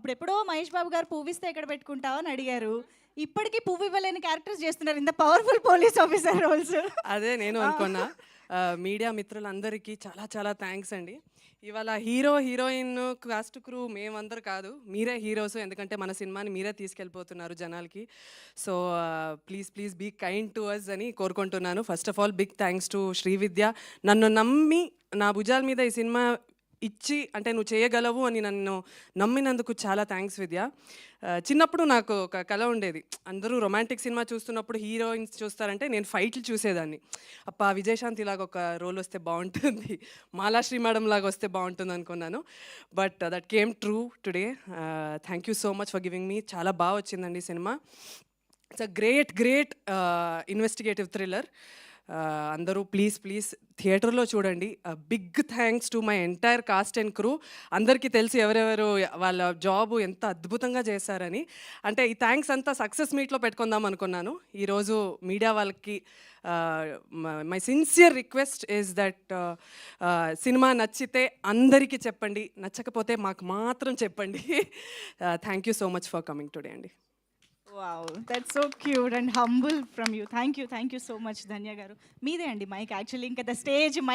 అప్పుడెప్పుడో మహేష్ బాబు గారు పువ్విస్తే ఎక్కడ పెట్టుకుంటావు అని అడిగారు. ఇప్పటికి పువ్వు ఇవ్వలేని క్యారెక్టర్స్ చేస్తున్నారు. ఇంత పవర్‌ఫుల్ పోలీస్ ఆఫీసర్ రోల్స్. అదే నేను ఆ! అనుకున్నా. మీడియా మిత్రులందరికీ చాలా చాలా థ్యాంక్స్ అండి. ఇవాళ హీరో, హీరోయిన్, కాస్ట్, క్రూ మేమందరూ కాదు. మీరే హీరోస్. ఎందుకంటే మన సినిమాని మీరే తీసుకెళ్ళిపోతున్నారు జనాలకి. So, please please be kind to us అని కోరుకుంటున్నాను. First of all big thanks to Srividya. నన్ను నమ్మి నా భుజాల మీద ఈ సినిమా ఇచ్చి, అంటే నువ్వు చేయగలవు అని నన్ను నమ్మినందుకు చాలా థ్యాంక్స్ విద్య. చిన్నప్పుడు నాకు ఒక కల ఉండేది. అందరూ రొమాంటిక్ సినిమా చూస్తున్నప్పుడు హీరోయిన్స్ చూస్తారంటే నేను ఫైట్లు చూసేదాన్ని. అప్ప విజయశాంతి లాగా ఒక రోల్ వస్తే బాగుంటుంది, మాలాశ్రీ మేడం లాగా వస్తే బాగుంటుంది అనుకున్నాను. But that came true today. Thank you so much for giving me. చాలా బాగా వచ్చిందండి సినిమా. It's a great investigative thriller. అందరూ ప్లీజ్ ప్లీజ్ థియేటర్లో చూడండి. Big thanks to my entire cast and crew. అందరికీ తెలిసి ఎవరెవరు వాళ్ళ జాబు ఎంత అద్భుతంగా చేశారని. అంటే ఈ థ్యాంక్స్ అంతా సక్సెస్ మీట్లో పెట్టుకుందాం అనుకున్నాను. ఈరోజు మీడియా వాళ్ళకి my sincere request is that cinema నచ్చితే అందరికీ చెప్పండి, నచ్చకపోతే మాకు మాత్రం చెప్పండి. Thank you so much for coming today అండి. Wow! That's so cute and humble from you. Thank you so much Dhanya గారు. మీదే అండి మైక్ యాక్చువల్లీ ఇంకా ద స్టేజ్ మైక్